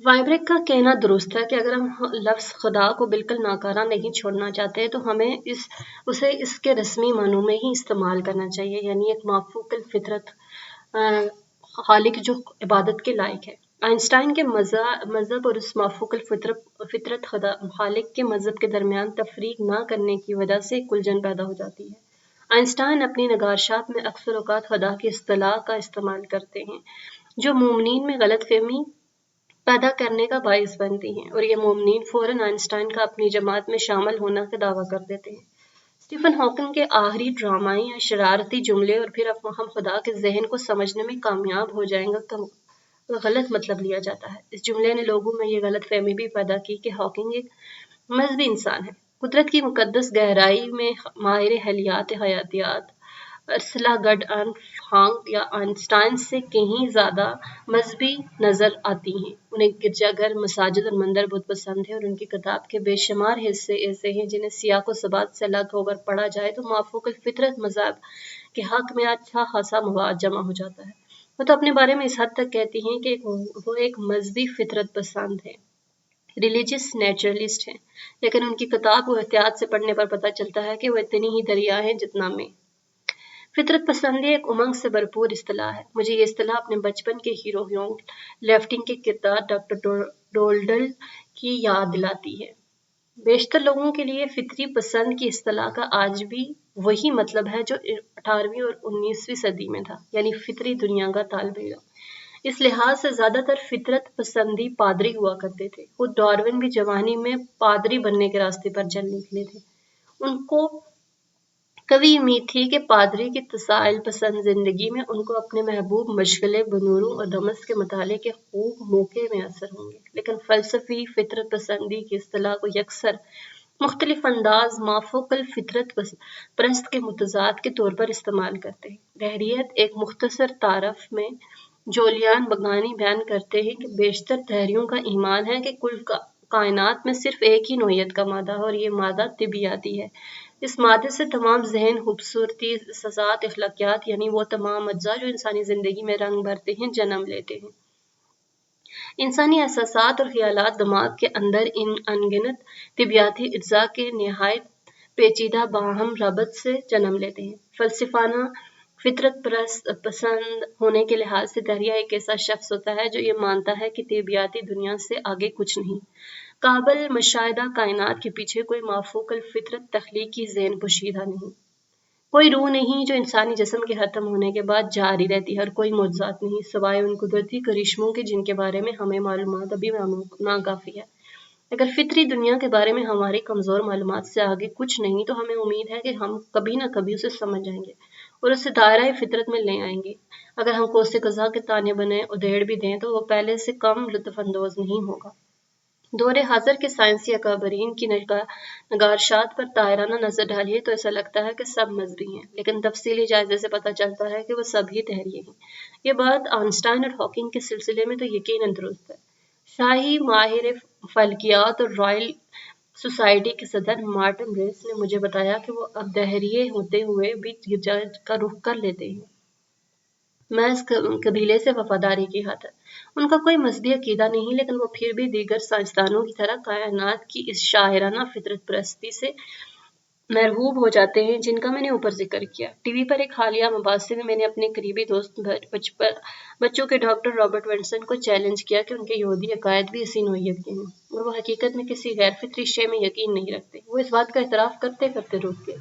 وائبریک کا کہنا درست ہے کہ اگر ہم لفظ خدا کو بالکل ناکارہ نہیں چھوڑنا چاہتے تو ہمیں اسے اس کے رسمی معنوں میں ہی استعمال کرنا چاہیے، یعنی ایک مافوق الفطرت خالق جو عبادت کے لائق ہے۔ آئنسٹائن کے مذہب اور اس مافوق الفطرت خدا خالق کے مذہب کے درمیان تفریق نہ کرنے کی وجہ سے ایک الجھن پیدا ہو جاتی ہے۔ آئنسٹائن اپنی نگارشات میں اکثر اوقات خدا کی اصطلاح کا استعمال کرتے ہیں جو مومنین میں غلط فہمی پیدا کرنے کا باعث بنتی ہیں، اور یہ مومنین فوراً آئنسٹائن کا اپنی جماعت میں شامل ہونا کا دعویٰ کر دیتے ہیں۔ اسٹیفن ہاکنگ کے آخری ڈرامائی یا شرارتی جملے اور پھر اب ہم خدا کے ذہن کو سمجھنے میں کامیاب ہو جائیں گے کا غلط مطلب لیا جاتا ہے۔ اس جملے نے لوگوں میں یہ غلط فہمی بھی پیدا کی کہ ہاکنگ ایک مذہبی انسان ہے۔ قدرت کی مقدس گہرائی میں ماہر حیاتیات ارسلا گڈ ان ہانگ یا آئنسٹائن سے کہیں زیادہ مذہبی نظر آتی ہیں۔ انہیں گرجا گھر، مساجد اور مندر بہت پسند ہے، اور ان کی کتاب کے بے شمار حصے ایسے ہیں جنہیں سیاق و سبات سے الگ ہو کر پڑھا جائے تو مافوق الفطرت مذہب کے حق میں اچھا خاصا مواد جمع ہو جاتا ہے۔ وہ تو اپنے بارے میں اس حد تک کہتی ہیں کہ وہ ایک مذہبی فطرت پسند ہے، ریلیجس نیچرلسٹ ہیں، لیکن ان کی کتاب کو احتیاط سے پڑھنے پر پتہ چلتا ہے کہ وہ اتنی ہی دریا ہیں جتنا میں۔ فطرت پسندی ایک امنگ سے بھرپور اصطلاح ہے۔ مجھے یہ اصطلاح اپنے بچپن کے ہیرو یونگ لیفٹنگ کے کردار ڈاکٹر ڈولڈل کی یاد دلاتی ہے۔ بیشتر لوگوں کے لیے فطری پسند کی اصطلاح کا آج بھی وہی مطلب ہے جو 18ویں اور 19ویں صدی میں تھا، یعنی فطری دنیا کا طالب علم۔ اس لحاظ سے زیادہ تر فطرت پسندی پادری ہوا کرتے تھے۔ خود ڈارون بھی جوانی میں پادری بننے کے راستے پر چل نکلے تھے۔ ان کو کبھی امید تھی کہ پادری کی تسائل پسند زندگی میں ان کو اپنے محبوب مشغلے بنوروں اور دمس کے مطالعے کے خوب موقع میسر ہوں گے، لیکن فلسفی فطرت پسندی کی اصطلاح کو یکسر مختلف انداز مافوق الفطرت پرست کے متضاد کے طور پر استعمال کرتے ہیں۔ دہریت ایک مختصر تعارف میں جولیان بگانی بیان کرتے ہیں کہ بیشتر دہریوں کا ایمان ہے کہ کل کائنات میں صرف ایک ہی نوعیت کا مادہ ہے، اور یہ مادہ طبیعیاتی ہے۔ اس مادے سے تمام ذہن، خوبصورتی، احساسات، اخلاقیات، یعنی وہ تمام اجزاء جو انسانی زندگی میں رنگ بھرتے ہیں، جنم لیتے ہیں۔ انسانی احساسات اور خیالات دماغ کے اندر ان انگنت طبیعیاتی اجزاء کے نہایت پیچیدہ باہم ربط سے جنم لیتے ہیں۔ فلسفانہ فطرت پسند ہونے کے لحاظ سے دہریہ ایک ایسا شخص ہوتا ہے جو یہ مانتا ہے کہ طبیعیاتی دنیا سے آگے کچھ نہیں۔ قابل مشاہدہ کائنات کے پیچھے کوئی مافوق الفطرت تخلیقی ذہن پوشیدہ نہیں، کوئی روح نہیں جو انسانی جسم کے ختم ہونے کے بعد جاری رہتی ہے، اور کوئی معجزات نہیں سوائے ان قدرتی کرشموں کے جن کے بارے میں ہمیں معلومات ابھی ناکافی ہے۔ اگر فطری دنیا کے بارے میں ہماری کمزور معلومات سے آگے کچھ نہیں تو ہمیں امید ہے کہ ہم کبھی نہ کبھی اسے سمجھ جائیں گے اور اسے دائرۂ فطرت میں لے آئیں گے۔ اگر ہم کوس قزح کے تانے بنیں ادھیڑ بھی دیں تو وہ پہلے سے کم لطف اندوز نہیں ہوگا۔ دور حاضر کے سائنسی اکابرین کی نگارشات پر طائرانہ نظر ڈالیے تو ایسا لگتا ہے کہ سب مذہبی ہیں، لیکن تفصیلی جائزے سے پتہ چلتا ہے کہ وہ سب ہی دہریے ہیں۔ یہ بات آئنسٹائن اور ہاکنگ کے سلسلے میں تو یقیناً درست ہے۔ شاہی ماہر فلکیات اور رائل سوسائٹی کے صدر مارٹن ریس نے مجھے بتایا کہ وہ اب دہریے ہوتے ہوئے بھی گرجا کا رخ کر لیتے ہیں، محض قبیلے سے وفاداری کی خاطر۔ ان کا کوئی مذہبی عقیدہ نہیں، لیکن وہ پھر بھی دیگر سائنسدانوں کی طرح کائنات کی اس شاعرانہ فطرت پرستی سے مرغوب ہو جاتے ہیں جن کا میں نے اوپر ذکر کیا۔ ٹی وی پر ایک حالیہ مباحثے میں میں نے اپنے قریبی دوست بچوں کے ڈاکٹر رابرٹ ونسن کو چیلنج کیا کہ ان کے یہودی عقائد بھی اسی نوعیت کے ہیں اور وہ حقیقت میں کسی غیر فطری شے میں یقین نہیں رکھتے۔ وہ اس بات کا اعتراف کرتے کرتے رک گئے۔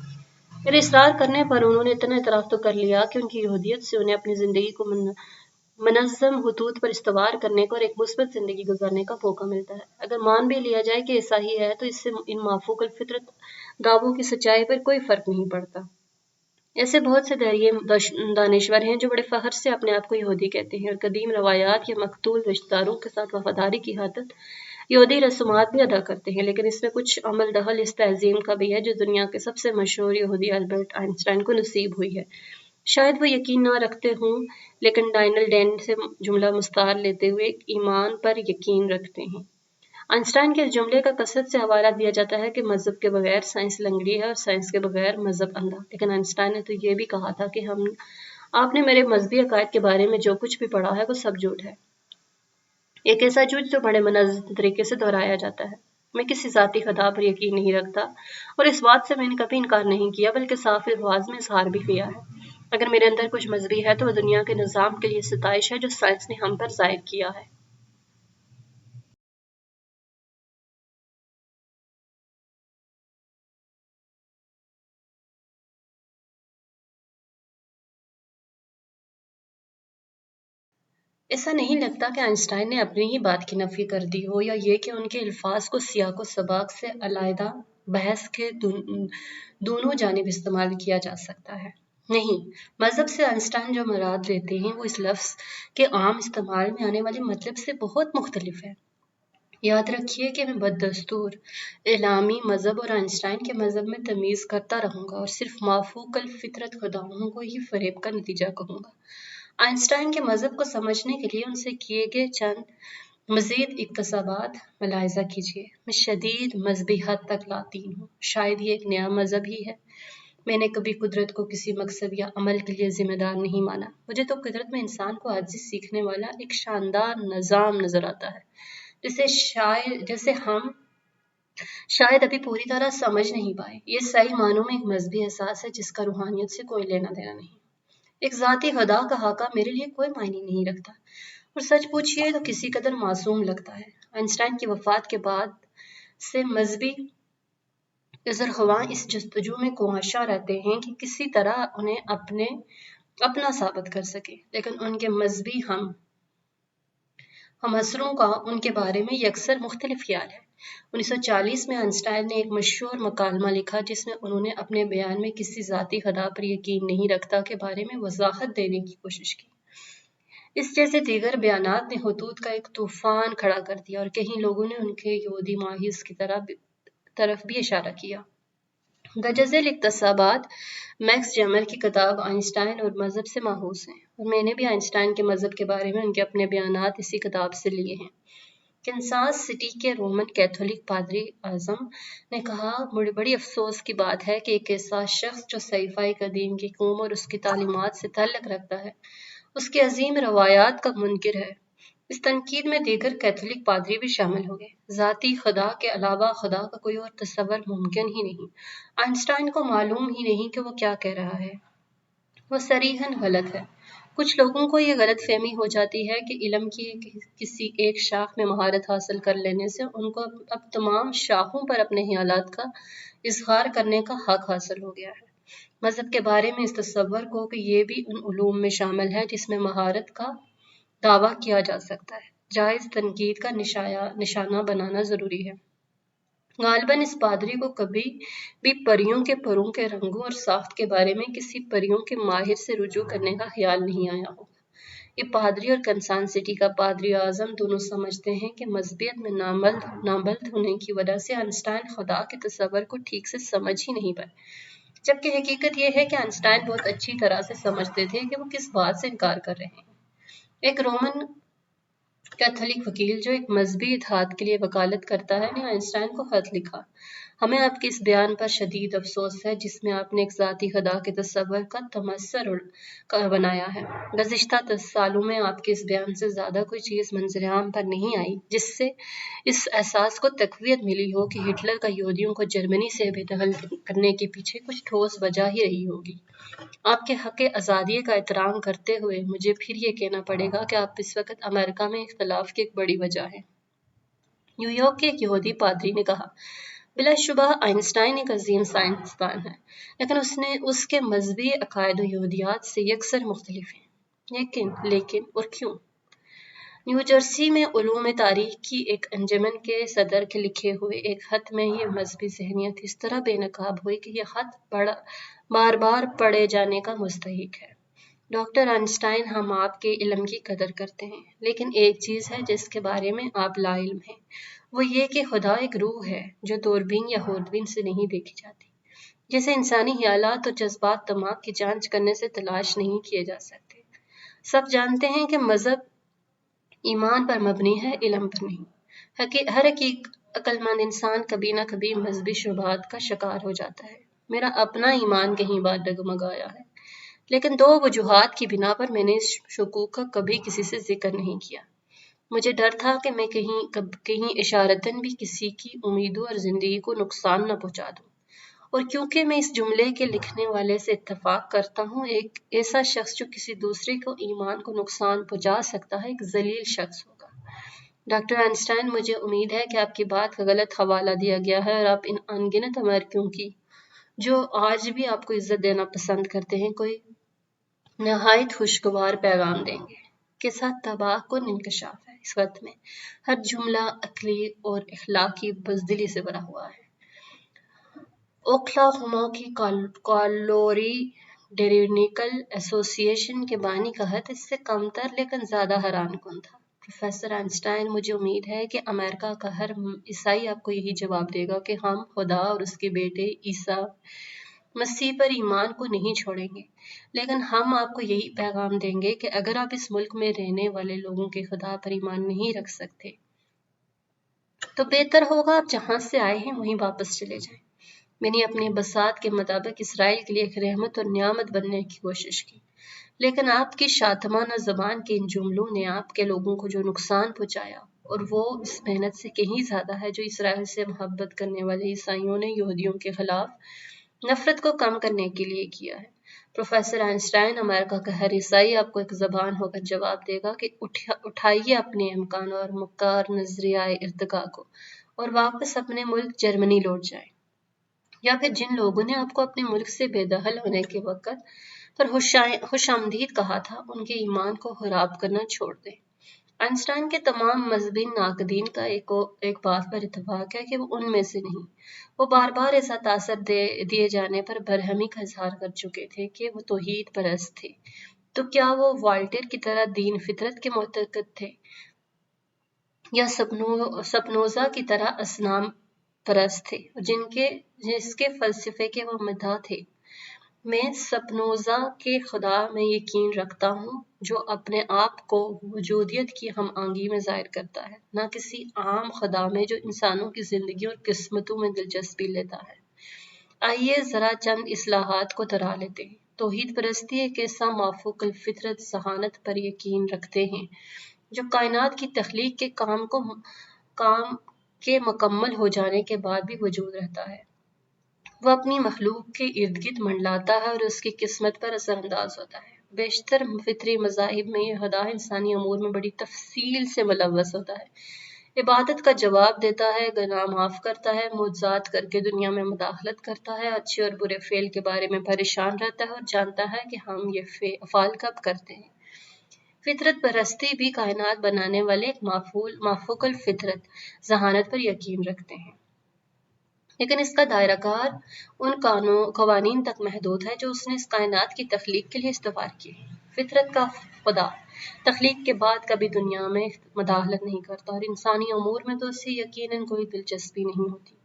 میرے اصرار کرنے پر انہوں نے اتنا اعتراف تو کر لیا کہ ان کی یہودیت سے انہیں اپنی زندگی کو منظم خطوط پر استوار کرنے کا اور ایک مثبت زندگی گزارنے کا موقع ملتا ہے۔ اگر مان بھی لیا جائے کہ ایسا ہی ہے تو اس سے ان مافوق الفطرت دعووں کی سچائی پر کوئی فرق نہیں پڑتا۔ ایسے بہت سے دہریے دانشور ہیں جو بڑے فخر سے اپنے آپ کو یہودی کہتے ہیں اور قدیم روایات یا مقتول رشتہ داروں کے ساتھ وفاداری کی خاطر یہودی رسومات بھی ادا کرتے ہیں، لیکن اس میں کچھ عمل دخل اس تہذیب کا بھی ہے جو دنیا کے سب سے مشہور یہودی البرٹ آئنسٹائن کو نصیب ہوئی ہے۔ شاید وہ یقین نہ رکھتے ہوں، لیکن ڈائنل ڈین سے جملہ مستعار لیتے ہوئے ایمان پر یقین رکھتے ہیں۔ آئنسٹائن کے اس جملے کا کثرت سے حوالہ دیا جاتا ہے کہ مذہب کے بغیر سائنس لنگڑی ہے اور سائنس کے بغیر مذہب اندھا، لیکن آئنسٹائن نے تو یہ بھی کہا تھا کہ آپ نے میرے مذہبی عقائد کے بارے میں جو کچھ بھی پڑھا ہے وہ سب جھوٹ ہے۔ ایک ایسا جھوٹ جو بڑے منظم طریقے سے دہرایا جاتا ہے۔ میں کسی ذاتی خدا پر یقین نہیں رکھتا اور اس بات سے میں نے کبھی انکار نہیں کیا بلکہ صاف الفاظ میں اظہار بھی کیا ہے۔ اگر میرے اندر کچھ مذہبی ہے تو وہ دنیا کے نظام کے لیے ستائش ہے جو سائنس نے ہم پر ظاہر کیا ہے۔ ایسا نہیں لگتا کہ آئنسٹائن نے اپنی ہی بات کی نفی کر دی ہو یا یہ کہ ان کے الفاظ کو سیاق و سباق سے علیحدہ بحث کے دونوں جانب استعمال کیا جا سکتا ہے۔ نہیں، مذہب سے آئنسٹائن جو مراد لیتے ہیں وہ اس لفظ کے عام استعمال میں آنے والے مطلب سے بہت مختلف ہے۔ یاد رکھیے کہ میں بدستور اسلامی مذہب اور آئنسٹائن کے مذہب میں تمیز کرتا رہوں گا اور صرف مافوق الفطرت خداؤں کو ہی فریب کا نتیجہ کہوں گا۔ آئنسٹائن کے مذہب کو سمجھنے کے لیے ان سے کیے گئے چند مزید اقتباسات ملاحظہ کیجیے۔ میں شدید مذہبی حد تک لاطین ہوں، شاید یہ ایک نیا مذہب ہی ہے۔ میں نے کبھی قدرت کو کسی مقصد یا عمل کے لیے ذمہ دار نہیں مانا۔ مجھے تو قدرت میں انسان کو عاجزی سیکھنے والا ایک شاندار نظام نظر آتا ہے جسے ہم شاید ابھی پوری طرح سمجھ نہیں پائے۔ یہ صحیح معنوں میں ایک مذہبی احساس ہے جس کا روحانیت سے کوئی لینا دینا نہیں۔ ایک ذاتی خدا کا خاکہ میرے لیے کوئی معنی نہیں رکھتا اور سچ پوچھیے تو کسی قدر معصوم لگتا ہے۔ آئنسٹائن کی وفات کے بعد سے مذہبی ازرخواں اس جستجو میں کوشاں رہتے ہیں کہ کسی طرح انہیں اپنا ثابت کر سکے، لیکن ان کے مذہبی ہم عصروں کا ان کے بارے میں یکسر مختلف خیال ہے۔ 1940 میں آئنسٹائن نے ایک مشہور مکالمہ لکھا جس میں انہوں نے اپنے بیان میں کسی ذاتی خدا پر یقین نہیں رکھتا کے بارے میں وضاحت دینے کی کوشش کی۔ اس جیسے دیگر بیانات نے خطوط کا ایک طوفان کھڑا کر دیا اور کئی لوگوں نے ان کے یہودی ماہر کی طرف بھی اشارہ کیا۔ درجہ اقتباسات میکس جیمر کی کتاب آئنسٹائن اور مذہب سے ماخوذ ہیں اور میں نے بھی آئنسٹائن کے مذہب کے بارے میں ان کے اپنے بیانات اسی کتاب سے لیے ہیں۔ کنساس سٹی کے رومن کیتھولک پادری اعظم نے کہا، بڑی افسوس کی بات ہے کہ ایک ایسا شخص جو صحیفہ قدیم کی قوم اور اس کی تعلیمات سے تعلق رکھتا ہے، اس کی عظیم روایات کا منکر ہے۔ اس تنقید میں دیگر کیتھولک پادری بھی شامل ہو گئے۔ ذاتی خدا کے علاوہ خدا کا کوئی اور تصور ممکن ہی نہیں۔ آئنسٹائن کو معلوم ہی نہیں کہ وہ کیا کہہ رہا ہے۔ وہ صریحاً غلط ہے۔ کچھ لوگوں کو یہ غلط فہمی ہو جاتی ہے کہ علم کی کسی ایک شاخ میں مہارت حاصل کر لینے سے ان کو اب تمام شاخوں پر اپنے خیالات کا اظہار کرنے کا حق حاصل ہو گیا ہے۔ مذہب کے بارے میں اس تصور کو کہ یہ بھی ان علوم میں شامل ہے جس میں مہارت کا دعویٰ کیا جا سکتا ہے، جائز تنقید کا نشانہ بنانا ضروری ہے۔ غالباً اس پادری کو کبھی بھی پریوں کے پروں کے رنگوں اور ساخت کے بارے میں کسی پریوں کے ماہر سے رجوع کرنے کا خیال نہیں آیا ہوگا۔ یہ پادری اور کنساس سٹی کا پادری اعظم دونوں سمجھتے ہیں کہ مذہبیت میں نابلد ہونے کی وجہ سے آئنسٹائن خدا کے تصور کو ٹھیک سے سمجھ ہی نہیں پائے، جبکہ حقیقت یہ ہے کہ آئنسٹائن بہت اچھی طرح سے سمجھتے تھے کہ وہ کس بات سے انکار کر رہے ہیں۔ ایک رومن کیتھولک وکیل جو ایک مذہبی اتحاد کے لیے وکالت کرتا ہے نے آئنسٹائن کو خط لکھا، ہمیں آپ کے اس بیان پر شدید افسوس ہے جس میں آپ نے ایک ذاتی خدا کے تصور کا تمثل بنایا ہے۔ گزشتہ سالوں میں آپ کے اس بیان سے زیادہ کوئی چیز منظر عام پر نہیں آئی جس سے اس احساس کو تقویت ملی ہو کہ ہٹلر کا یہودیوں کو جرمنی سے بے دخل کرنے کے پیچھے کچھ ٹھوس وجہ ہی رہی ہوگی۔ آپ کے حق آزادی کا احترام کرتے ہوئے مجھے پھر یہ کہنا پڑے گا کہ آپ اس وقت امریکہ میں اختلاف کی ایک بڑی وجہ ہیں۔ نیو یارک کے ایک یہودی پادری نے کہا، بلا شبہ آئنسٹائن ایک عظیم سائنسدان ہے، لیکن اس کے مذہبی عقائد و یہودیات سے یکسر مختلف ہیں۔ لیکن اور کیوں؟ نیو جرسی میں علوم تاریخ کی ایک انجمن کے صدر کے لکھے ہوئے ایک خط میں یہ مذہبی ذہنیت اس طرح بے نقاب ہوئی کہ یہ خط بار بار پڑھے جانے کا مستحق ہے۔ ڈاکٹر آئنسٹائن، ہم آپ کے علم کی قدر کرتے ہیں، لیکن ایک چیز ہے جس کے بارے میں آپ لا علم ہیں، وہ یہ کہ خدا ایک روح ہے جو دوربین یا خوردبین سے نہیں دیکھی جاتی، جسے انسانی خیالات اور جذبات دماغ کی جانچ کرنے سے تلاش نہیں کیے جا سکتے۔ سب جانتے ہیں کہ مذہب ایمان پر مبنی ہے، علم پر نہیں۔ ہر عقل مند انسان کبھی نہ کبھی مذہبی شبہات کا شکار ہو جاتا ہے۔ میرا اپنا ایمان کہیں بار ڈگمگایا ہے، لیکن دو وجوہات کی بنا پر میں نے اس شکوک کا کبھی کسی سے ذکر نہیں کیا۔ مجھے ڈر تھا کہ میں کہیں اشارتاً بھی کسی کی امیدوں اور زندگی کو نقصان نہ پہنچا دوں، اور کیونکہ میں اس جملے کے لکھنے والے سے اتفاق کرتا ہوں، ایک ایسا شخص جو کسی دوسرے کو ایمان کو نقصان پہنچا سکتا ہے ایک ذلیل شخص ہوگا۔ ڈاکٹر آئنسٹائن، مجھے امید ہے کہ آپ کی بات کا غلط حوالہ دیا گیا ہے اور آپ ان ان گنت امریکیوں کی جو آج بھی آپ کو عزت دینا پسند کرتے ہیں کوئی نہایت خوشگوار پیغام دیں گے کے ساتھ تباہ کن انکشاف ہے۔ اس وقت میں ہر جملہ عقلی اور اخلاقی بزدلی سے بھرا ہوا ہے۔ اوکلاہوما کی کالوری ڈیرینیکل ایسوسی ایشن کے بانی کا خط اس سے کم تر لیکن زیادہ حیران کن تھا۔ پروفیسر آئنسٹائن، مجھے امید ہے کہ امریکہ کا ہر عیسائی آپ کو یہی جواب دے گا کہ ہم خدا اور اس کے بیٹے عیسیٰ مسیح پر ایمان کو نہیں چھوڑیں گے، لیکن ہم آپ کو یہی پیغام دیں گے کہ اگر آپ اس ملک میں رہنے والے لوگوں کے خدا پر ایمان نہیں رکھ سکتے تو بہتر ہوگا آپ جہاں سے آئے ہیں وہیں واپس چلے جائیں۔ میں نے اپنی بساط کے مطابق اسرائیل کے لیے ایک رحمت اور نعمت بننے کی کوشش کی، لیکن آپ کی شاطمانہ زبان کے ان جملوں نے آپ کے لوگوں کو جو نقصان پہنچایا، اور وہ اس محنت سے کہیں زیادہ ہے جو اسرائیل سے محبت کرنے والے عیسائیوں نے یہودیوں کے خلاف نفرت کو کم کرنے کے لیے کیا ہے۔ پروفیسر آئنسٹائن، امریکہ کا ہر عیسائی آپ کو ایک زبان ہو کر جواب دے گا کہ اٹھائیے اپنے امکان اور مکار نظریہ ارتقاء کو اور واپس اپنے ملک جرمنی لوٹ جائیں، یا پھر جن لوگوں نے آپ کو اپنے ملک سے بے دخل ہونے کے وقت پر خوش آمدید کہا تھا ان کے ایمان کو خراب کرنا چھوڑ دیں۔ آئنسٹائن کے تمام مذہبی ناقدین کا ایک بات پر اتفاق ہے کہ وہ ان میں سے نہیں، وہ بار بار ایسا تاثر دیے جانے پر برہمی کا اظہار کر چکے تھے کہ وہ توحید پرست تھے۔ تو کیا وہ والٹیر کی طرح دین فطرت کے معتقد تھے یا سپنوزا کی طرح اصنام پرست تھے جس کے فلسفے کے وہ مداح تھے؟ میں سپنوزا کے خدا میں یقین رکھتا ہوں جو اپنے آپ کو وجودیت کی ہم آہنگی میں ظاہر کرتا ہے، نہ کسی عام خدا میں جو انسانوں کی زندگی اور قسمتوں میں دلچسپی لیتا ہے۔ آئیے ذرا چند اصطلاحات کو دہرا لیتے ہیں۔ توحید پرستی ایک ایسا مافوق الفطرت ذہانت پر یقین رکھتے ہیں جو کائنات کی تخلیق کے کام کے مکمل ہو جانے کے بعد بھی وجود رہتا ہے۔ وہ اپنی مخلوق کے ارد گرد منڈلاتا ہے اور اس کی قسمت پر اثر انداز ہوتا ہے۔ بیشتر فطری مذاہب میں یہ خدا انسانی امور میں بڑی تفصیل سے ملوث ہوتا ہے، عبادت کا جواب دیتا ہے، گناہ معاف کرتا ہے، معجزات کر کے دنیا میں مداخلت کرتا ہے، اچھے اور برے فعل کے بارے میں پریشان رہتا ہے اور جانتا ہے کہ ہم یہ افعال کب کرتے ہیں۔ فطرت پرستی بھی کائنات بنانے والے ایک مافوق الفطرت ذہانت پر یقین رکھتے ہیں، لیکن اس کا دائرہ کار ان قوانین تک محدود ہے جو اس نے اس کائنات کی تخلیق کے لیے استوار کیے ہیں۔ فطرت کا خدا تخلیق کے بعد کبھی دنیا میں مداخلت نہیں کرتا اور انسانی امور میں تو اسے یقیناً کوئی دلچسپی نہیں ہوتی۔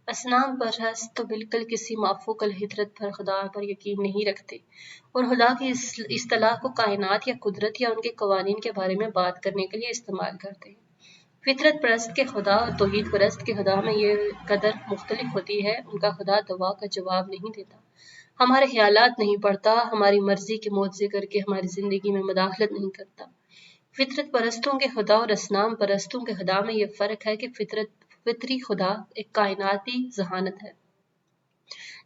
اصنام پرست تو بالکل کسی مافوق الفطرت پر خدا پر یقین نہیں رکھتے اور خدا کی اصطلاح کو کائنات یا قدرت یا ان کے قوانین کے بارے میں بات کرنے کے لیے استعمال کرتے ہیں۔ فطرت پرست کے خدا اور توحید پرست کے خدا میں یہ قدر مختلف ہوتی ہے، ان کا خدا دعا کا جواب نہیں دیتا، ہمارے خیالات نہیں پڑھتا، ہماری مرضی کے معجزے کر کے ہماری زندگی میں مداخلت نہیں کرتا۔ فطرت پرستوں کے خدا اور اصنام پرستوں کے خدا میں یہ فرق ہے کہ فطری خدا ایک کائناتی ذہانت ہے،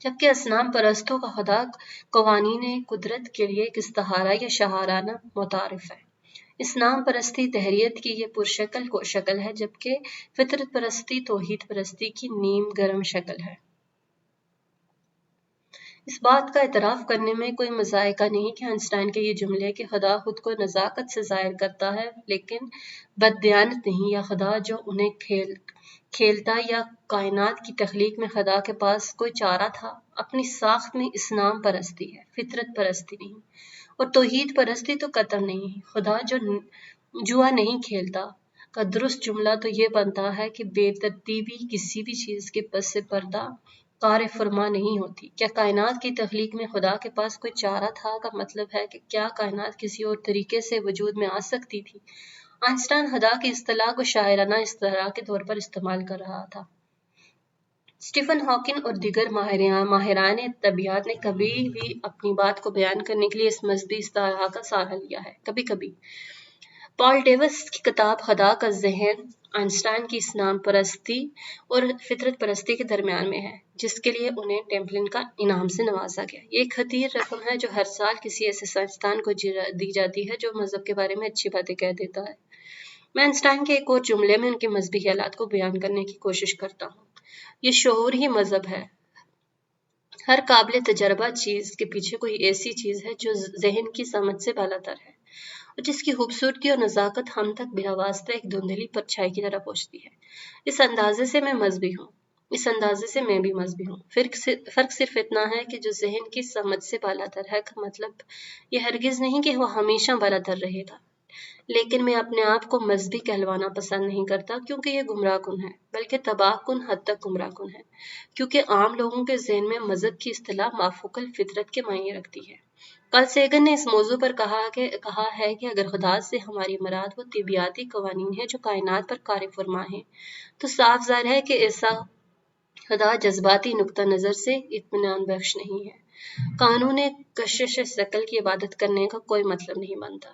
جبکہ اصنام پرستوں کا خدا قوانین قدرت کے لیے ایک استعارہ یا شاعرانہ متعارف ہے۔ اصنام پرستی تحریت کی یہ پرشکل شکل ہے، جبکہ فطرت پرستی توحید پرستی کی نیم گرم شکل ہے۔ اس بات کا اعتراف کرنے میں کوئی مذائقہ نہیں کہ آئنسٹائن کے یہ جملے کہ خدا خود کو نزاکت سے ظاہر کرتا ہے لیکن بددیانت نہیں، یا خدا جو انہیں کھیلتا یا کائنات کی تخلیق میں خدا کے پاس کوئی چارہ تھا، اپنی ساخت میں اصنام پرستی ہے، فطرت پرستی نہیں۔ اور توحید پرستی تو قطعاً نہیں، خدا جو جوا نہیں کھیلتا کا درست جملہ تو یہ بنتا ہے کہ بے ترتیبی کسی بھی چیز کے پس پردہ کار فرما نہیں ہوتی۔ کیا کائنات کی تخلیق میں خدا کے پاس کوئی چارہ تھا کا مطلب ہے کہ کیا کائنات کسی اور طریقے سے وجود میں آ سکتی تھی؟ آئنسٹائن خدا کی اصطلاح کو شاعرانہ اصطلاح کے طور پر استعمال کر رہا تھا۔ اسٹیفن ہاکنگ اور دیگر ماہران طبیعیات نے کبھی بھی اپنی بات کو بیان کرنے کے لیے اس مذہبی اصطلاح کا سہارا لیا ہے۔ کبھی کبھی پال ڈیوس کی کتاب خدا کا ذہن آئنسٹائن کی اسلام پرستی اور فطرت پرستی کے درمیان میں ہے، جس کے لیے انہیں ٹیمپلن کا انعام سے نوازا گیا۔ یہ ایک خطیر رقم ہے جو ہر سال کسی ایسے سائنسدان کو دی جاتی ہے جو مذہب کے بارے میں اچھی باتیں کہہ دیتا ہے۔ میں آئنسٹائن کے ایک اور جملے میں ان کے مذہبی خیالات کو بیان کرنے کی کوشش کرتا ہوں۔ یہ شعور ہی مذہب ہے۔ ہر قابل تجربہ چیز کے پیچھے کوئی ایسی چیز ہے جو ذہن کی سمجھ سے بالا تر ہے، اور جس کی خوبصورتی اور نزاکت ہم تک بلا واسطہ ایک دھندلی پرچھائی کی طرح پہنچتی ہے۔ اس اندازے سے میں مذہبی ہوں، اس اندازے سے میں بھی مذہبی ہوں۔ فرق صرف اتنا ہے کہ جو ذہن کی سمجھ سے بالا تر ہے کا مطلب یہ ہرگز نہیں کہ وہ ہمیشہ بالا تر رہے گا، لیکن میں اپنے آپ کو مذہبی کہلوانا پسند نہیں کرتا کیونکہ یہ گمراہ کن ہے، بلکہ تباہ کن حد تک گمراہ کن ہے، کیونکہ عام لوگوں کے ذہن میں مذہب کی اصطلاح مافوق الفطرت کے معنی رکھتی ہے۔ کارل سیگن نے اس موضوع پر کہا ہے کہ اگر خدا سے ہماری مراد وہ طبیعیاتی قوانین ہیں جو کائنات پر کار فرما ہیں، تو صاف ظاہر ہے کہ ایسا خدا جذباتی نقطہ نظر سے اطمینان بخش نہیں ہے۔ قانون کشش ثقل کی عبادت کرنے کا کوئی مطلب نہیں بنتا۔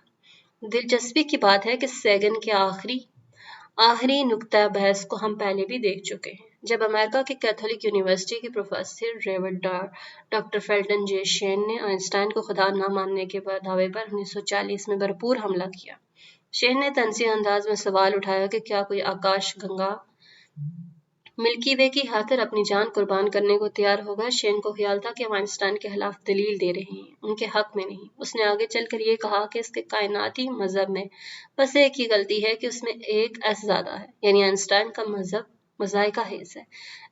دلچسپی کی بات ہے کہ سیگن کے آخری نقطہ بحث کو ہم پہلے بھی دیکھ چکے ہیں، جب امریکہ کے کیتھولک یونیورسٹی کے پروفیسر ریورڈ ڈاکٹر فیلٹن جے شین نے آئنسٹائن کو خدا نہ ماننے کے دعوے پر 1940 میں بھرپور حملہ کیا۔ شین نے طنزی انداز میں سوال اٹھایا کہ کیا کوئی آکاش گنگا ملکی وے کی خاطر اپنی جان قربان کرنے کو تیار ہوگا۔ شین کو خیال تھا کہ ہم آئنسٹائن کے خلاف دلیل دے رہے ہیں، ان کے حق میں نہیں۔ اس نے آگے چل کر یہ کہا کہ اس کے کائناتی مذہب میں بس ایک ہی غلطی ہے کہ اس میں ایک ایس زیادہ ہے، یعنی آئنسٹائن کا مذہب مذائقہ خیز ہے،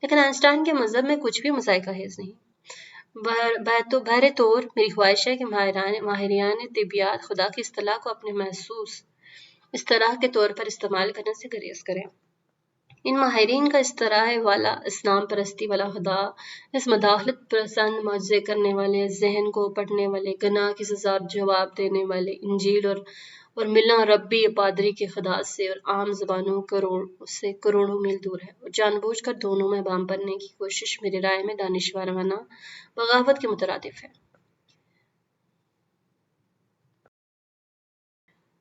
لیکن آئنسٹائن کے مذہب میں کچھ بھی مذائقہ خیز نہیں۔ بہر طور میری خواہش ہے کہ ماہرین طبیعیات خدا کی اصطلاح کو اپنے محسوس اصطلاح کے طور پر استعمال کرنے سے گریز کریں۔ ان ماہرین کا اصطلاح والا اسلام پرستی والا خدا، اس مداخلت پسند معجزے کرنے والے، ذہن کو پٹنے والے، گناہ کی سزا جواب دینے والے، انجیل اور ملنا ربی پادری کے خدا سے اور عام زبانوں سے کروڑوں میل دور ہے، اور جان بوجھ کر دونوں میں بام بننے کی کوشش میری رائے میں دانشورانہ بغاوت کے مترادف ہے۔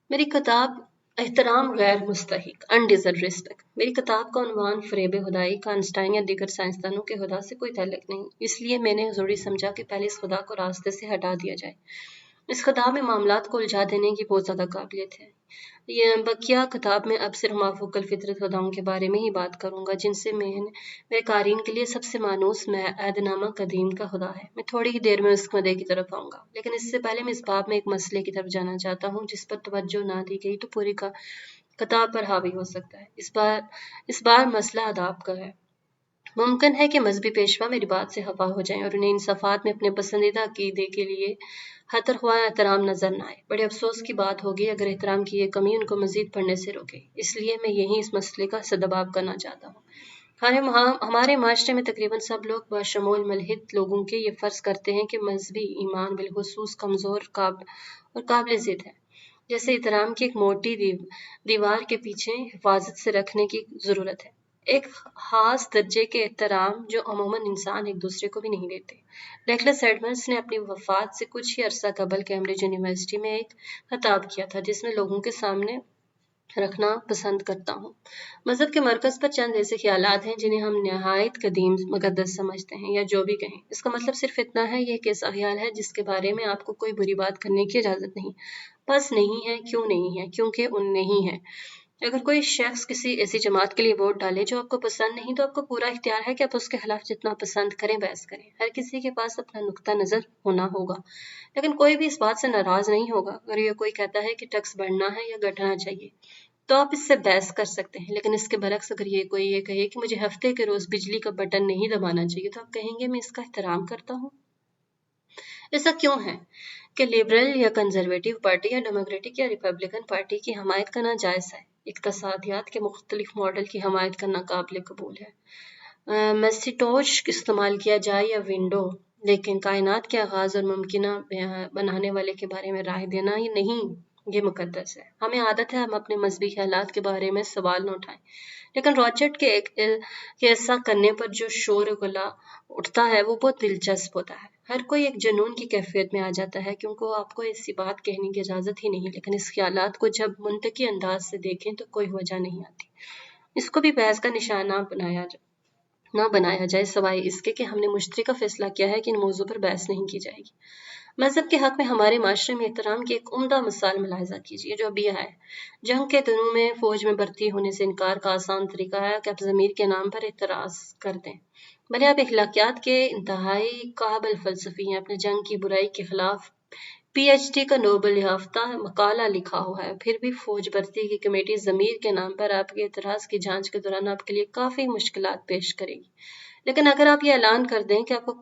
میری کتاب احترام غیر مستحق undeserved respect، میری کتاب کا عنوان فریب خدائی کا آئنسٹائن یا دیگر سائنسدانوں کے خدا سے کوئی تعلق نہیں، اس لیے میں نے ضروری سمجھا کہ پہلے اس خدا کو راستے سے ہٹا دیا جائے۔ اس خدا میں معاملات کو الجھا دینے کی بہت زیادہ قابلیت ہے۔ یہ بقیہ کتاب میں اب صرف مافوق الفطرت خداؤں کے بارے میں ہی بات کروں گا، جن سے میرے قارئین کے لیے سب سے مانوس عہد نامہ قدیم کا خدا ہے۔ میں تھوڑی ہی دیر میں اس مدعے کی طرف آؤں گا، لیکن اس سے پہلے میں اس باب میں ایک مسئلے کی طرف جانا چاہتا ہوں جس پر توجہ نہ دی گئی تو پوری کتاب پر حاوی ہو سکتا ہے۔ اس بار مسئلہ آداب کا ہے۔ ممکن ہے کہ مذہبی پیشوا میری بات سے خفا ہو جائیں اور انہیں ان صفحات میں اپنے پسندیدہ عقیدے کے لیے خاطر خواہ احترام نظر نہ آئے۔ بڑے افسوس کی بات ہوگی اگر احترام کی یہ کمی ان کو مزید پڑھنے سے روکے، اس لیے میں یہیں اس مسئلے کا سدباب کرنا چاہتا ہوں۔ ہمارے معاشرے میں تقریباً سب لوگ بشمول ملحد لوگوں کے یہ فرض کرتے ہیں کہ مذہبی ایمان بالخصوص کمزور اور قابل ضد ہے، جیسے احترام کی ایک موٹی دیوار کے پیچھے حفاظت سے رکھنے کی ضرورت ہے، ایک خاص درجے کے احترام جو عموماً انسان ایک دوسرے کو بھی نہیں دیتے۔ ڈگلس ایڈمز نے اپنی وفات سے کچھ ہی عرصہ قبل کیمبرج یونیورسٹی میں ایک خطاب کیا تھا جس میں لوگوں کے سامنے رکھنا پسند کرتا ہوں۔ مذہب کے مرکز پر چند ایسے خیالات ہیں جنہیں ہم نہایت قدیم مقدس سمجھتے ہیں، یا جو بھی کہیں، اس کا مطلب صرف اتنا ہے یہ ایک ایسا خیال ہے جس کے بارے میں آپ کو کوئی بری بات کرنے کی اجازت نہیں۔ بس نہیں ہے، کیوں نہیں ہے؟ کیونکہ نہیں ہے۔ اگر کوئی شخص کسی ایسی جماعت کے لیے ووٹ ڈالے جو آپ کو پسند نہیں، تو آپ کو پورا اختیار ہے کہ آپ اس کے خلاف جتنا پسند کریں بحث کریں۔ ہر کسی کے پاس اپنا نقطہ نظر ہونا ہوگا، لیکن کوئی بھی اس بات سے ناراض نہیں ہوگا اگر یہ کوئی کہتا ہے کہ ٹیکس بڑھنا ہے یا گھٹنا چاہیے، تو آپ اس سے بحث کر سکتے ہیں۔ لیکن اس کے برعکس اگر کوئی یہ کہے کہ مجھے ہفتے کے روز بجلی کا بٹن نہیں دبانا چاہیے، تو آپ کہیں گے میں اس کا احترام کرتا ہوں۔ ایسا کیوں ہے کہ لبرل یا کنزرویٹو پارٹی یا ڈیموکریٹک یا ریپبلکن پارٹی کی حمایت کرنا جائز ہے؟ اقتصادیات کے مختلف ماڈل کی حمایت کرنا قابل قبول ہے، میسیٹوش استعمال کیا جائے یا ونڈو، لیکن کائنات کے آغاز اور ممکنہ بنانے والے کے بارے میں رائے دینا یہ نہیں، یہ مقدس ہے۔ ہمیں عادت ہے ہم اپنے مذہبی خیالات کے بارے میں سوال نہ اٹھائیں، لیکن راچٹ کے ایسا کرنے پر جو شور و گلا اٹھتا ہے وہ بہت دلچسپ ہوتا ہے۔ ہر کوئی ایک جنون کی کیفیت میں آ جاتا ہے کیونکہ آپ کو ایسی بات کہنے کی اجازت ہی نہیں، لیکن اس خیالات کو جب منطقی انداز سے دیکھیں تو کوئی وجہ نہیں آتی۔ اس کو بھی بحث کا نشانہ نہ بنایا جائے سوائے اس کے کہ ہم نے مشترکہ فیصلہ کیا ہے کہ ان موضوع پر بحث نہیں کی جائے گی۔ مذہب کے حق میں ہمارے معاشرے میں احترام کی ایک عمدہ مثال ملاحظہ کیجیے جو ابھی ہے۔ جنگ کے دنوں میں فوج میں بھرتی ہونے سے انکار کا آسان طریقہ ہے کہ آپ ضمیر کے نام پر اعتراض کر دیں۔ بھلے آپ اخلاقیات کے انتہائی قابل فلسفی ہیں، اپنے جنگ کی برائی کے خلاف پی ایچ ڈی کا نوبل یافتہ مقالہ لکھا ہوا ہے، پھر بھی فوج بھرتی کی کمیٹی ضمیر کے نام پر آپ کے اعتراض کی جانچ کے دوران آپ کے لیے کافی مشکلات پیش کرے گی۔ لیکن اگر آپ یہ اعلان کر دیں کہ آپ کو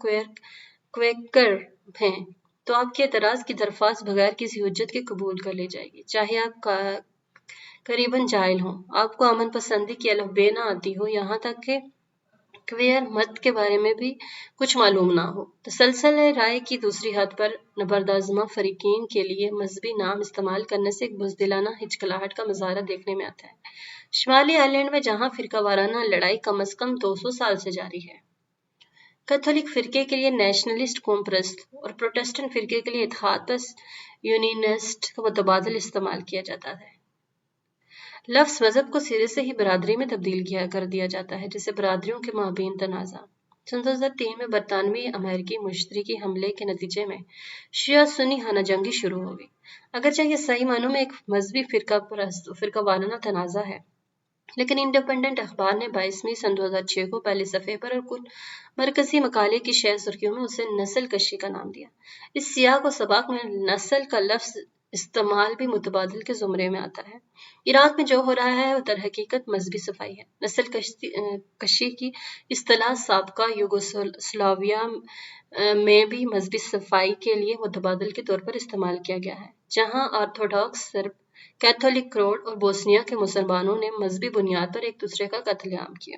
کویکر ہیں تو آپ کے اعتراض کی درخواست بغیر کسی حجت کے قبول کر لی جائے گی، چاہے آپ قریباً جاہل ہوں، آپ کو امن پسندی کی الف بے نہ آتی ہو، یہاں تک کہ کویئر مت کے بارے میں بھی کچھ معلوم نہ ہو۔ تسلسل رائے کی دوسری حد پر نبردآزمہ فریقین کے لیے مذہبی نام استعمال کرنے سے ایک بزدلانہ ہچکلاہٹ کا مظاہرہ دیکھنے میں آتا ہے۔ شمالی آئرلینڈ میں جہاں فرقہ وارانہ لڑائی کم از کم 200 سال سے جاری ہے، کیتھولک فرقے کے لیے نیشنلسٹ قوم پرست اور پروٹسٹنٹ فرقے کے لیے اتحاد پسند یونینسٹ کا متبادل استعمال کیا جاتا ہے۔ لفظ مذہب کو سرے سے ہی برادری میں تبدیل کر دیا جاتا ہے، جسے برادریوں کے مابین تنازع۔ سن 2003 میں برطانوی امریکی مشترکہ حملے کے نتیجے میں شیعہ سنی خانہ جنگی شروع ہو گئی۔ اگرچہ یہ صحیح معنوں میں ایک مذہبی فرقہ وارانہ تنازع ہے، لیکن انڈیپینڈنٹ اخبار نے 22 مئی سن 2006 کو پہلے صفحے پر اور کچھ مرکزی مقالے کی 6 سرخیوں میں اسے نسل کشی کا نام دیا۔ اس سیاق و سباق میں نسل کا لفظ استعمال بھی متبادل کے زمرے میں آتا ہے۔ عراق میں جو ہو رہا ہے وہ در حقیقت مذہبی صفائی ہے۔ نسل کشی کی اصطلاح سابقہ یوگوسلاویہ میں بھی مذہبی صفائی کے لیے متبادل کے طور پر استعمال کیا گیا ہے، جہاں آرتھوڈاکس سرب، کیتھولک کروٹ اور بوسنیا کے مسلمانوں نے مذہبی بنیاد پر ایک دوسرے کا قتل عام کیا۔